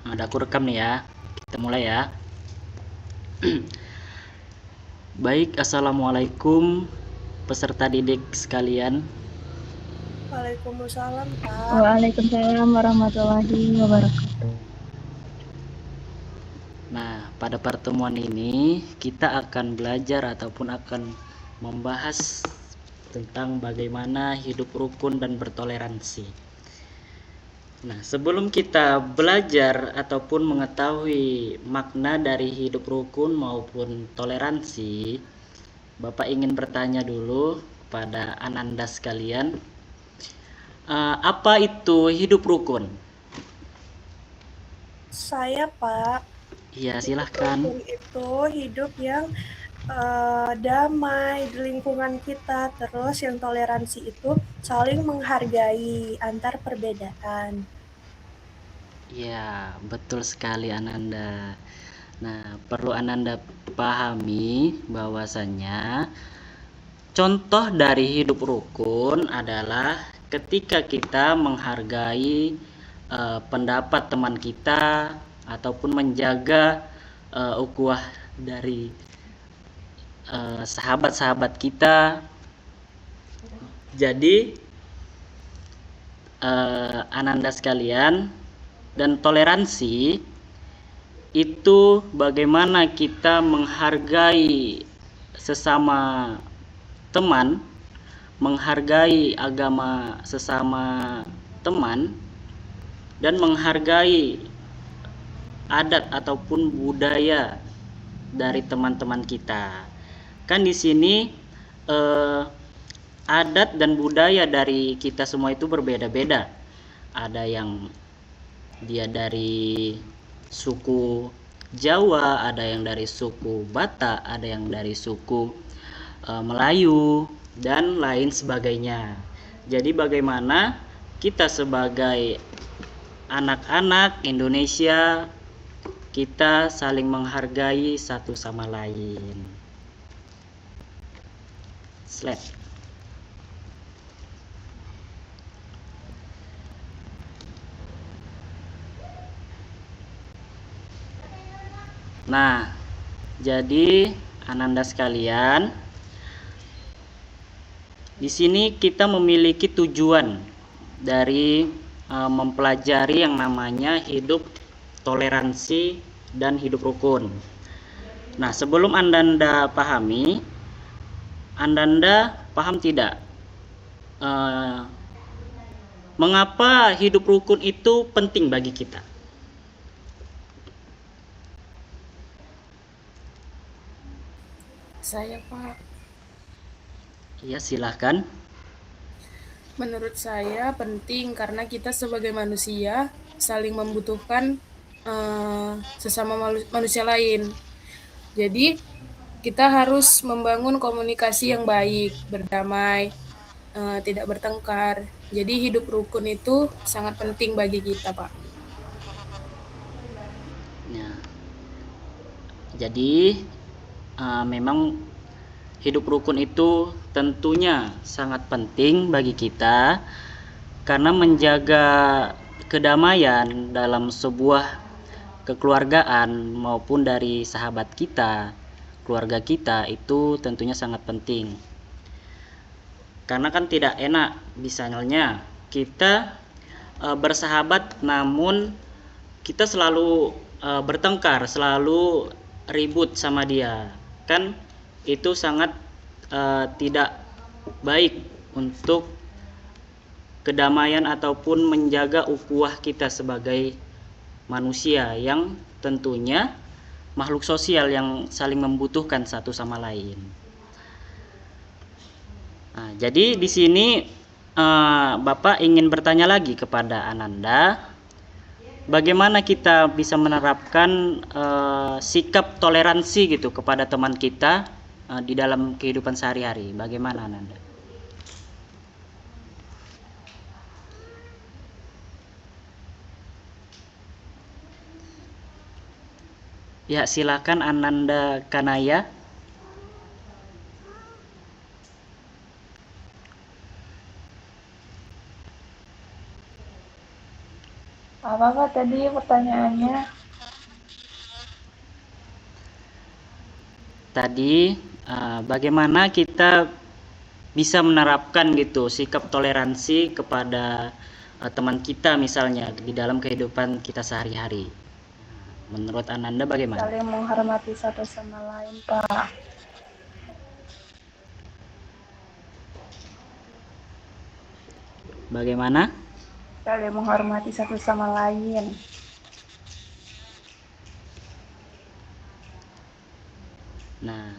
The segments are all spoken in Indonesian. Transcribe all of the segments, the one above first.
Ada aku rekam nih ya. Kita mulai ya. Baik, assalamualaikum peserta didik sekalian. Waalaikumsalam, Pak. Waalaikumsalam warahmatullahi wabarakatuh. Nah, pada pertemuan ini kita akan belajar ataupun akan membahas tentang bagaimana hidup rukun dan bertoleransi. Nah, sebelum kita belajar ataupun mengetahui makna dari hidup rukun maupun toleransi, Bapak ingin bertanya dulu kepada Ananda sekalian, apa itu hidup rukun? Saya, Pak, Iya, hidup silahkan. rukun itu hidup yang damai di lingkungan kita. Terus yang toleransi itu saling menghargai antar perbedaan. Ya, betul sekali Ananda. Nah, perlu Ananda pahami bahwasannya contoh dari hidup rukun adalah ketika kita menghargai pendapat teman kita ataupun menjaga ukhuwah dari sahabat-sahabat kita. Jadi Ananda sekalian, dan toleransi itu bagaimana kita menghargai sesama teman, menghargai agama sesama teman, dan menghargai adat ataupun budaya dari teman-teman kita. Kan di sini adat dan budaya dari kita semua itu berbeda-beda. Ada yang dia dari suku Jawa, ada yang dari suku Batak, ada yang dari suku Melayu, dan lain sebagainya. Jadi bagaimana kita sebagai anak-anak Indonesia, kita saling menghargai satu sama lain. Slide. Nah, jadi Ananda sekalian, di sini kita memiliki tujuan dari mempelajari yang namanya hidup toleransi dan hidup rukun. Nah, sebelum Ananda pahami, Ananda paham tidak mengapa hidup rukun itu penting bagi kita? Saya, Pak, Ya, silahkan. menurut saya penting karena kita sebagai manusia saling membutuhkan sesama manusia lain. Jadi, kita harus membangun komunikasi yang baik, berdamai, tidak bertengkar. Jadi, hidup rukun itu sangat penting bagi kita, Pak. Ya. Jadi memang hidup rukun itu tentunya sangat penting bagi kita karena menjaga kedamaian dalam sebuah kekeluargaan maupun dari sahabat kita, keluarga kita itu tentunya sangat penting. Karena kan tidak enak misalnya kita bersahabat namun kita selalu bertengkar, selalu ribut sama dia. Kan itu sangat tidak baik untuk kedamaian ataupun menjaga ukhuwah kita sebagai manusia yang tentunya makhluk sosial yang saling membutuhkan satu sama lain. Nah, jadi di sini Bapak ingin bertanya lagi kepada Ananda, bagaimana kita bisa menerapkan sikap toleransi gitu kepada teman kita di dalam kehidupan sehari-hari? Bagaimana Ananda? Ya, silakan Ananda Kanaya. Apa Pak tadi pertanyaannya? Tadi bagaimana kita bisa menerapkan gitu sikap toleransi kepada teman kita misalnya di dalam kehidupan kita sehari-hari. Menurut Ananda bagaimana? Saling menghormati satu sama lain Pak. Bagaimana? Saling menghormati satu sama lain. Nah,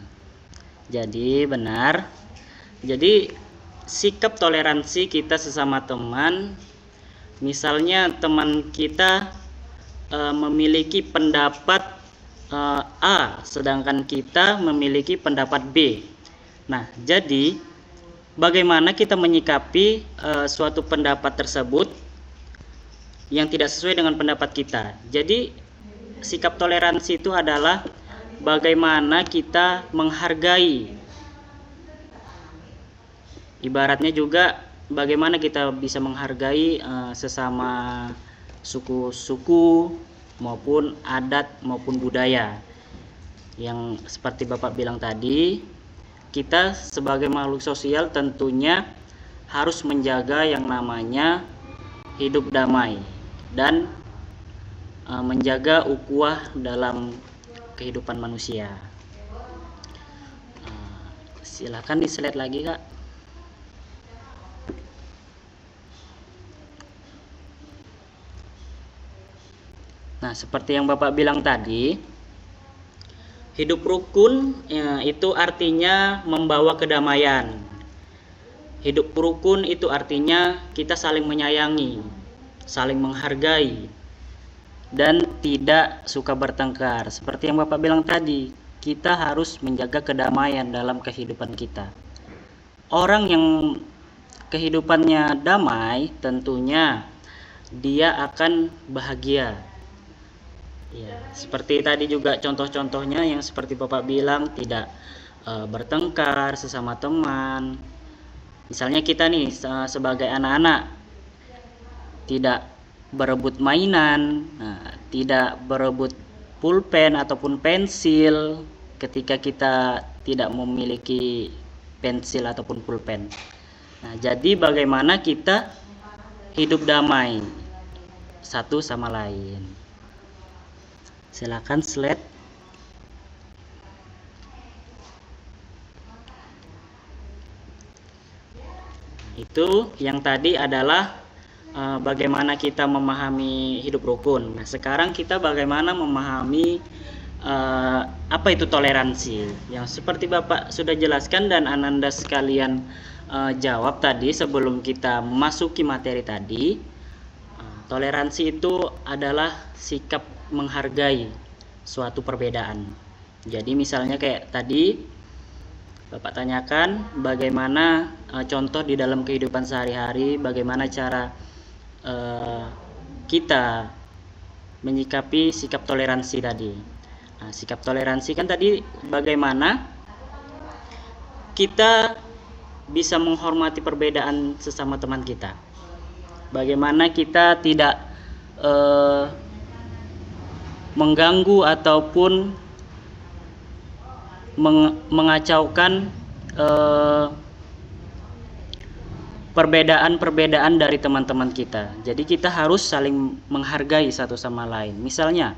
jadi benar. Jadi sikap toleransi kita sesama teman, misalnya teman kita memiliki pendapat A, sedangkan kita memiliki pendapat B. Nah, jadi bagaimana kita menyikapi suatu pendapat tersebut yang tidak sesuai dengan pendapat kita. Jadi sikap toleransi itu adalah bagaimana kita menghargai. Ibaratnya juga bagaimana kita bisa menghargai sesama suku-suku maupun adat maupun budaya. Yang seperti Bapak bilang tadi, kita sebagai makhluk sosial tentunya harus menjaga yang namanya hidup damai dan menjaga ukhuwah dalam kehidupan manusia. Silakan di slide lagi, Kak. Nah, seperti yang Bapak bilang tadi, hidup rukun itu artinya membawa kedamaian. Hidup rukun itu artinya kita saling menyayangi, saling menghargai, dan tidak suka bertengkar. Seperti yang Bapak bilang tadi, kita harus menjaga kedamaian dalam kehidupan kita. Orang yang kehidupannya damai, tentunya dia akan bahagia. Ya, seperti tadi juga contoh-contohnya yang seperti Bapak bilang, tidak bertengkar sesama teman. Misalnya kita nih sebagai anak-anak tidak berebut mainan, tidak berebut pulpen ataupun pensil ketika kita tidak memiliki pensil ataupun pulpen. Nah, jadi bagaimana kita hidup damai satu sama lain. Silakan slide. Itu yang tadi adalah bagaimana kita memahami hidup rukun. Nah, sekarang kita bagaimana memahami apa itu toleransi. Yang seperti Bapak sudah jelaskan dan Ananda sekalian jawab tadi sebelum kita memasuki materi tadi. Toleransi itu adalah sikap menghargai suatu perbedaan. Jadi misalnya kayak tadi Bapak tanyakan bagaimana contoh di dalam kehidupan sehari-hari, bagaimana cara kita menyikapi sikap toleransi tadi. Nah, sikap toleransi kan tadi bagaimana kita bisa menghormati perbedaan sesama teman kita. Bagaimana kita tidak mengganggu ataupun mengacaukan perbedaan-perbedaan dari teman-teman kita. Jadi kita harus saling menghargai satu sama lain. Misalnya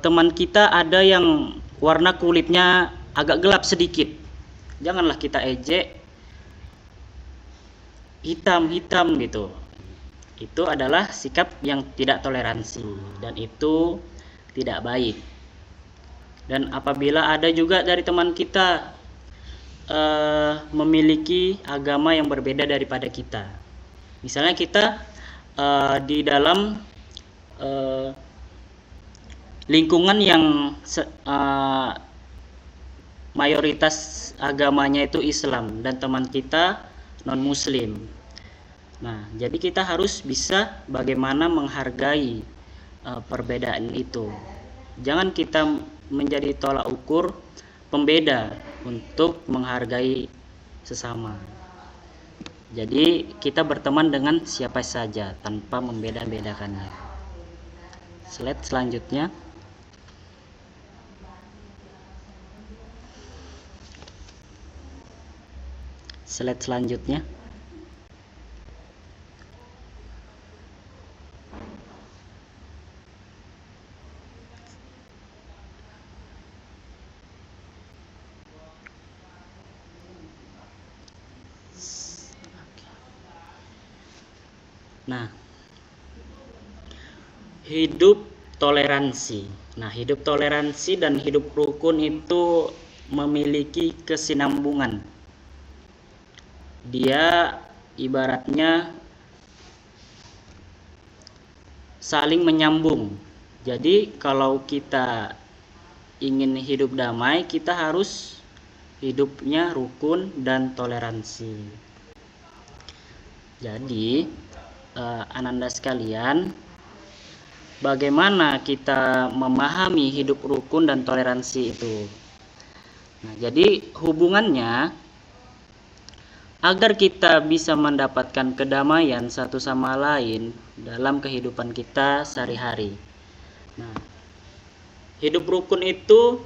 teman kita ada yang warna kulitnya agak gelap sedikit, janganlah kita ejek hitam-hitam gitu. Itu adalah sikap yang tidak toleransi dan itu tidak baik. Dan apabila ada juga dari teman kita memiliki agama yang berbeda daripada kita, misalnya kita di dalam lingkungan yang mayoritas agamanya itu Islam dan teman kita non-Muslim. Nah, jadi kita harus bisa bagaimana menghargai perbedaan itu. Jangan kita menjadi tolak ukur pembeda untuk menghargai sesama. Jadi kita berteman dengan siapa saja tanpa membeda-bedakannya. Slide selanjutnya. Slide selanjutnya. Nah, hidup toleransi. Nah, hidup toleransi dan hidup rukun itu memiliki kesinambungan. Dia ibaratnya saling menyambung. Jadi, kalau kita ingin hidup damai, kita harus hidupnya rukun dan toleransi. Jadi, Ananda sekalian, bagaimana kita memahami hidup rukun dan toleransi itu? Nah, jadi hubungannya agar kita bisa mendapatkan kedamaian satu sama lain dalam kehidupan kita sehari-hari. Nah, hidup rukun itu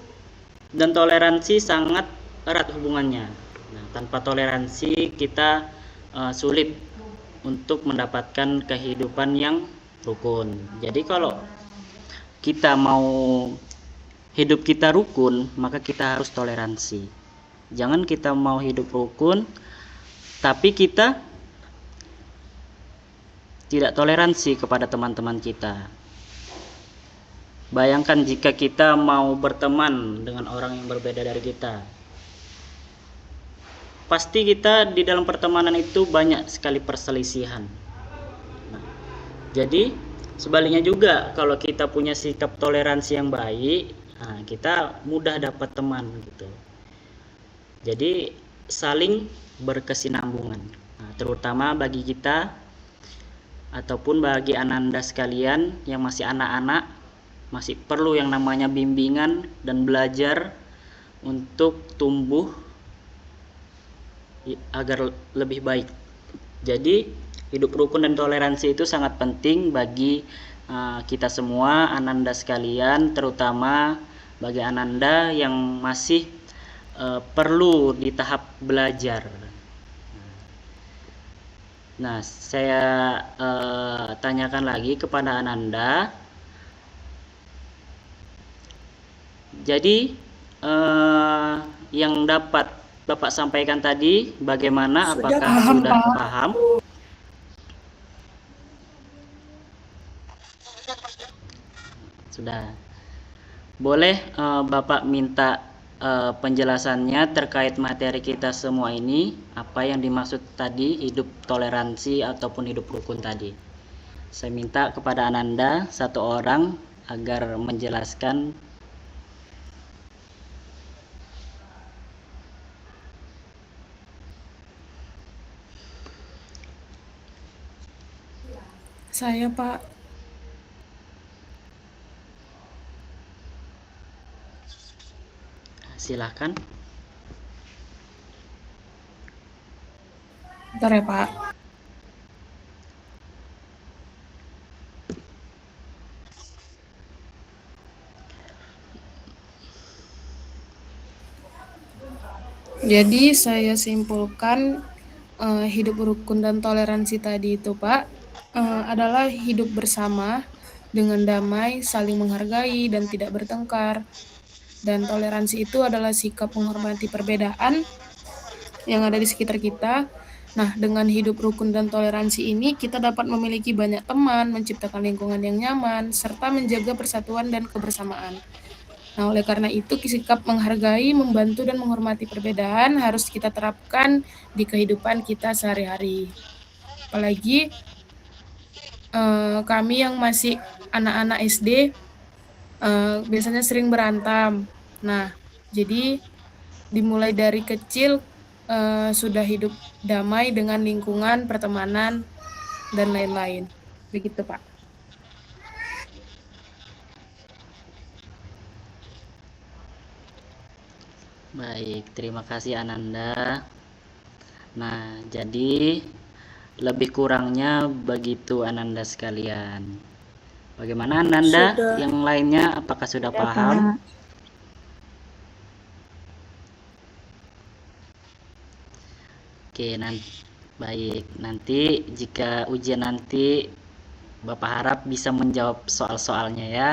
dan toleransi sangat erat hubungannya. Nah, tanpa toleransi kita sulit untuk mendapatkan kehidupan yang rukun. Jadi kalau kita mau hidup kita rukun, maka kita harus toleransi. Jangan kita mau hidup rukun tapi kita tidak toleransi kepada teman-teman kita. Bayangkan jika kita mau berteman dengan orang yang berbeda dari kita, pasti kita di dalam pertemanan itu banyak sekali perselisihan. Nah, jadi sebaliknya juga, kalau kita punya sikap toleransi yang baik, nah, kita mudah dapat teman gitu. Jadi saling berkesinambungan. Nah, terutama bagi kita ataupun bagi Ananda sekalian yang masih anak-anak, masih perlu yang namanya bimbingan dan belajar untuk tumbuh agar lebih baik. Jadi hidup rukun dan toleransi itu sangat penting bagi kita semua, Ananda sekalian, terutama bagi Ananda yang masih perlu di tahap belajar. Nah, saya tanyakan lagi kepada Ananda. Jadi yang dapat Bapak sampaikan tadi bagaimana? Apakah sudah paham? Sudah. Boleh Bapak minta penjelasannya terkait materi kita semua ini, apa yang dimaksud tadi hidup toleransi ataupun hidup rukun tadi. Saya minta kepada Ananda satu orang agar menjelaskan. Saya, Pak. Silahkan. Bentar ya, Pak. Jadi saya simpulkan hidup rukun dan toleransi tadi itu, Pak, adalah hidup bersama dengan damai, saling menghargai dan tidak bertengkar. Dan toleransi itu adalah sikap menghormati perbedaan yang ada di sekitar kita. Nah, dengan hidup rukun dan toleransi ini, kita dapat memiliki banyak teman, menciptakan lingkungan yang nyaman, serta menjaga persatuan dan kebersamaan. Nah, oleh karena itu, sikap menghargai, membantu, dan menghormati perbedaan harus kita terapkan di kehidupan kita sehari-hari. Apalagi kami yang masih anak-anak SD biasanya sering berantem. Nah, jadi dimulai dari kecil sudah hidup damai dengan lingkungan, pertemanan, dan lain-lain. Begitu, Pak. Baik, terima kasih Ananda. Nah, jadi Lebih kurangnya begitu Ananda sekalian. Bagaimana Ananda? Sudah. Yang lainnya apakah sudah paham? Oke, baik. Nanti jika ujian nanti Bapak harap bisa menjawab soal-soalnya ya.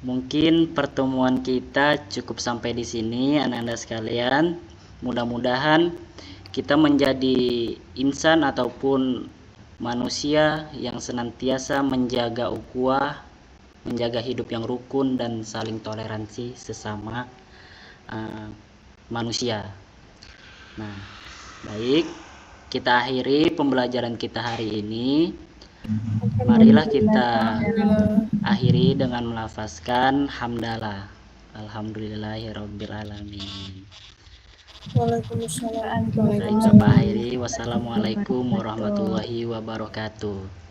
Mungkin pertemuan kita cukup sampai di sini Ananda sekalian. Mudah-mudahan kita menjadi insan ataupun manusia yang senantiasa menjaga ukhuwah, menjaga hidup yang rukun dan saling toleransi sesama manusia. Nah, baik, kita akhiri pembelajaran kita hari ini. Marilah kita akhiri dengan melafazkan hamdalah. Alhamdulillahirabbil alamin. Waalaikumsalam. Baik, Bapak akhiri. Wassalamualaikum warahmatullahi wabarakatuh.